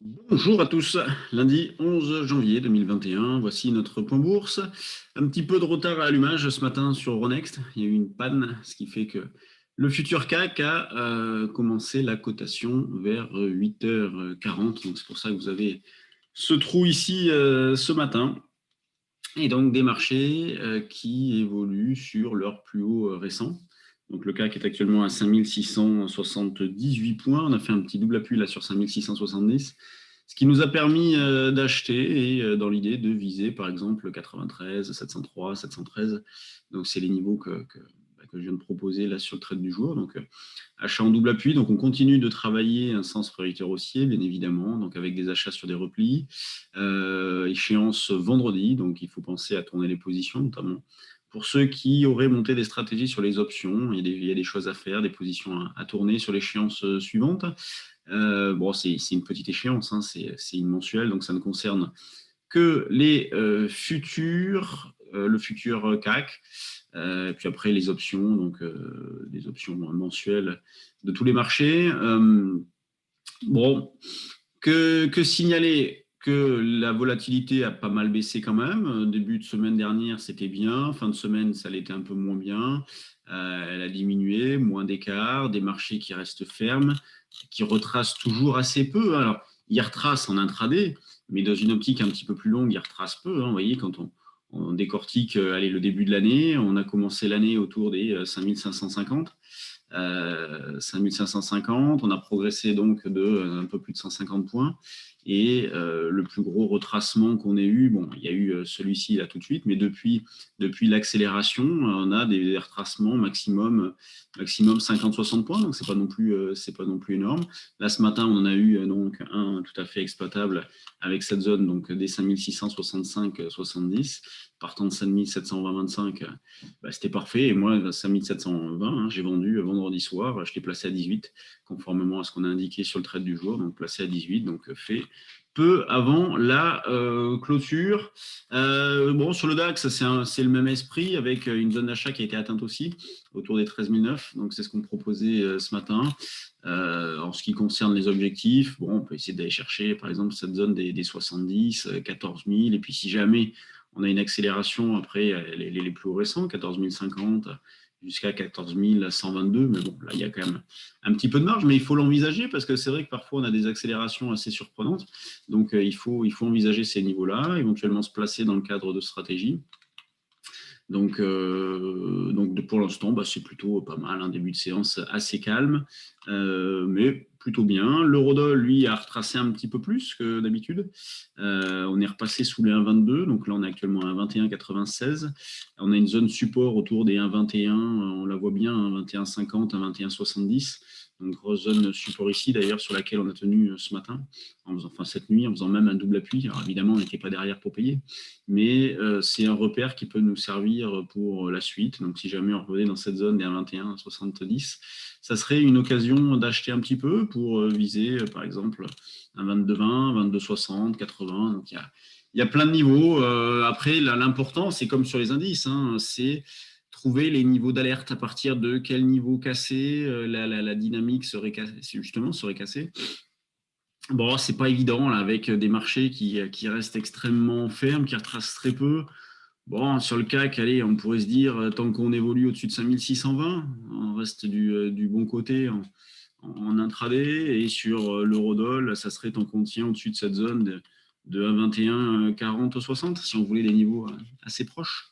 Bonjour à tous, lundi 11 janvier 2021, voici notre point bourse. Un petit peu de retard à allumage ce matin sur Euronext, il y a eu une panne, ce qui fait que le futur CAC a commencé la cotation vers 8h40, donc c'est pour ça que vous avez ce trou ici ce matin, et donc des marchés qui évoluent sur leur plus haut récent. Donc le CAC est actuellement à 5678 points, on a fait un petit double appui là sur 5670. Ce qui nous a permis d'acheter et dans l'idée de viser par exemple 93, 703, 713. Donc c'est les niveaux que je viens de proposer là sur le trade du jour. Donc achat en double appui. Donc on continue de travailler un sens prioritaire haussier, bien évidemment, donc avec des achats sur des replis. Échéance vendredi, donc il faut penser à tourner les positions, notamment pour ceux qui auraient monté des stratégies sur les options. Il y a des choses à faire, des positions à tourner sur l'échéance suivante. Bon, c'est une petite échéance, hein, c'est une mensuelle, donc ça ne concerne que les futurs, le futur CAC, puis après les options, donc des options mensuelles de tous les marchés. Bon, que signaler que la volatilité a pas mal baissé quand même. Début de semaine dernière, c'était bien. Fin de semaine, ça l'était un peu moins bien. Elle a diminué, moins d'écart, des marchés qui restent fermes, qui retracent toujours assez peu. Alors, ils retracent en intraday, mais dans une optique un petit peu plus longue, ils retracent peu. Hein. Vous voyez, quand on décortique allez, le début de l'année, on a commencé l'année autour des 5550. 5550, on a progressé donc de un peu plus de 150 points. Et le plus gros retracement qu'on ait eu, bon, il y a eu celui-ci là tout de suite, mais depuis l'accélération, on a des retracements maximum 50-60 points, donc c'est pas non plus énorme. Là ce matin, on en a eu donc un tout à fait exploitable avec cette zone donc des 5665-70, partant de 5720-25, bah, c'était parfait. Et moi 5720, hein, j'ai vendu vendredi soir, je l'ai placé à 18, conformément à ce qu'on a indiqué sur le trade du jour, donc placé à 18, donc fait peu avant la clôture. Bon, sur le DAX, c'est le même esprit, avec une zone d'achat qui a été atteinte aussi, autour des 13 009. Donc, c'est ce qu'on proposait ce matin. En ce qui concerne les objectifs, bon, on peut essayer d'aller chercher, par exemple, cette zone des 70, 14 000. Et puis, si jamais on a une accélération après les plus récents, 14 050 jusqu'à 14 122. Mais bon, là, il y a quand même un petit peu de marge, mais il faut l'envisager parce que c'est vrai que parfois, on a des accélérations assez surprenantes. Donc, il faut envisager ces niveaux-là, éventuellement se placer dans le cadre de stratégie. Donc pour l'instant, bah, c'est plutôt pas mal, un début de séance assez calme, mais plutôt bien. L'eurodoll, lui, a retracé un petit peu plus que d'habitude. On est repassé sous les 1,22, donc là, on est actuellement à 1,21,96. On a une zone support autour des 1,21, on la voit bien, 1,21,50, 1,21,70. Donc, grosse zone support ici, d'ailleurs, sur laquelle on a tenu ce matin, enfin cette nuit, en faisant même un double appui. Alors, évidemment, on n'était pas derrière pour payer, mais c'est un repère qui peut nous servir pour la suite. Donc, si jamais on revenait dans cette zone des 1,21 à 70, ça serait une occasion d'acheter un petit peu pour viser, par exemple, un 22,20, 22,60, 80. Donc, il y a plein de niveaux. Après, l'important, c'est comme sur les indices, hein, c'est trouver les niveaux d'alerte à partir de quel niveau cassé la dynamique serait cassée. Bon, c'est pas évident là, avec des marchés qui restent extrêmement fermes, qui retracent très peu. Bon, sur le CAC, allez, on pourrait se dire, tant qu'on évolue au-dessus de 5620, on reste du bon côté en intraday. Et sur l'eurodoll, ça serait tant qu'on tient au-dessus de cette zone de 1,21, 40, 60, si on voulait des niveaux assez proches.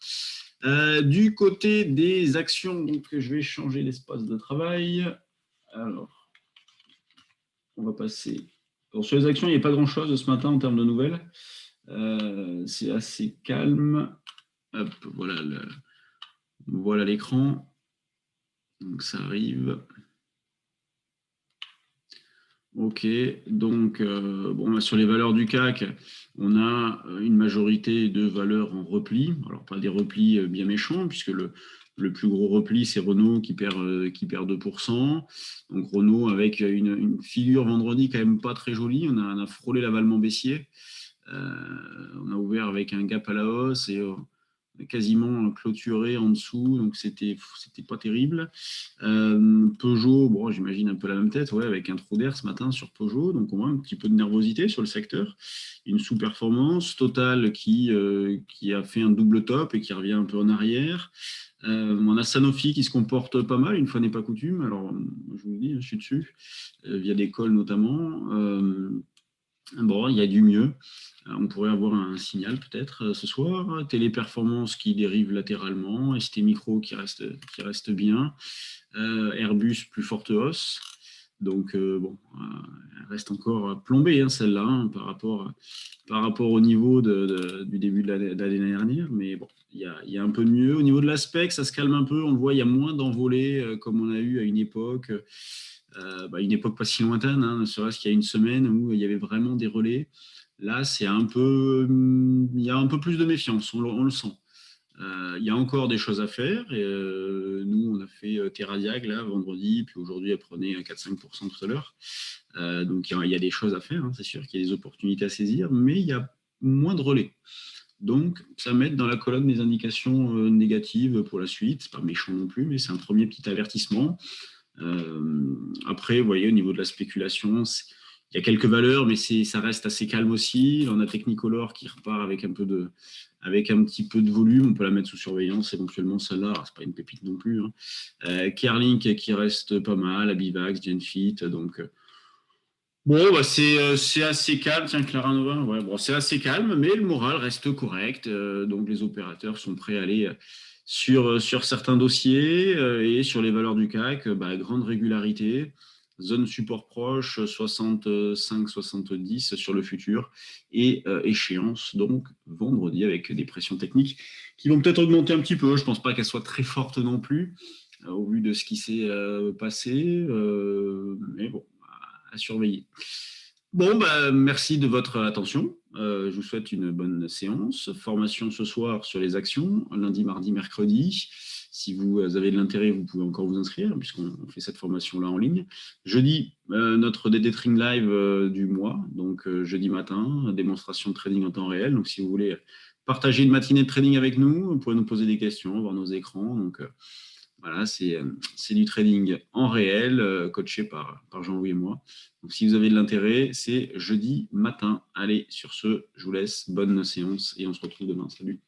Du côté des actions, donc je vais changer l'espace de travail. Alors, on va passer. Alors, sur les actions, il n'y a pas grand-chose ce matin en termes de nouvelles. C'est assez calme. Hop, voilà l'écran. Donc ça arrive. Ok, donc bon, bah, sur les valeurs du CAC, on a une majorité de valeurs en repli. Alors pas des replis bien méchants, puisque le plus gros repli, c'est Renault qui perd 2%. Donc Renault avec une figure vendredi quand même pas très jolie. On a frôlé l'avalement baissier. On a ouvert avec un gap à la hausse et on quasiment clôturé en dessous, donc c'était pas terrible. Peugeot, bon, j'imagine un peu la même tête, ouais, avec un trou d'air ce matin sur Peugeot, donc on voit un petit peu de nervosité sur le secteur. Une sous-performance. Total qui a fait un double top et qui revient un peu en arrière. On a Sanofi qui se comporte pas mal, une fois n'est pas coutume. Alors, je vous le dis, je suis dessus, via des calls notamment. Bon, il y a du mieux. On pourrait avoir un signal peut-être ce soir. Téléperformance qui dérive latéralement. ST Micro qui reste bien. Airbus plus forte hausse. Donc, bon, elle reste encore plombée, hein, celle-là, hein, par rapport au niveau du début de l'année dernière. Mais bon, il y a un peu de mieux. Au niveau de l'aspect, ça se calme un peu. On le voit, il y a moins d'envolées comme on a eu à une époque. Une époque pas si lointaine, hein, ne serait-ce qu'il y a une semaine où il y avait vraiment des relais. Là, c'est un peu, il y a un peu plus de méfiance, on le sent. Il y a encore des choses à faire. Et, nous, on a fait Terradiag là, vendredi, puis aujourd'hui, elle prenait 4-5% tout à l'heure. Donc, il y a des choses à faire, hein, c'est sûr qu'il y a des opportunités à saisir, mais il y a moins de relais. Donc, ça m'aide dans la colonne des indications négatives pour la suite. C'est pas méchant non plus, mais c'est un premier petit avertissement. Après, vous voyez, au niveau de la spéculation, il y a quelques valeurs, mais ça reste assez calme aussi. On a Technicolor qui repart avec un petit peu de volume. On peut la mettre sous surveillance éventuellement, celle-là. C'est pas une pépite non plus, hein. Kerlink qui reste pas mal, Abivax, Genfit. Donc, bon, c'est assez calme. Tiens, Claranova, ouais, bon, c'est assez calme, mais le moral reste correct. Donc, les opérateurs sont prêts à aller sur certains dossiers et sur les valeurs du CAC, grande régularité. Zone support proche, 65-70 sur le futur et échéance donc vendredi avec des pressions techniques qui vont peut-être augmenter un petit peu. Je ne pense pas qu'elles soient très fortes non plus au vu de ce qui s'est passé, mais bon, à surveiller. Bon, merci de votre attention. Je vous souhaite une bonne séance. Formation ce soir sur les actions, lundi, mardi, mercredi. Si vous avez de l'intérêt, vous pouvez encore vous inscrire, puisqu'on fait cette formation-là en ligne. Jeudi, notre DD Trading Live du mois, donc jeudi matin, démonstration de trading en temps réel. Donc, si vous voulez partager une matinée de trading avec nous, vous pouvez nous poser des questions, voir nos écrans. Donc, voilà, c'est du trading en réel, coaché par Jean-Louis et moi. Donc, si vous avez de l'intérêt, c'est jeudi matin. Allez, sur ce, je vous laisse. Bonne séance et on se retrouve demain. Salut.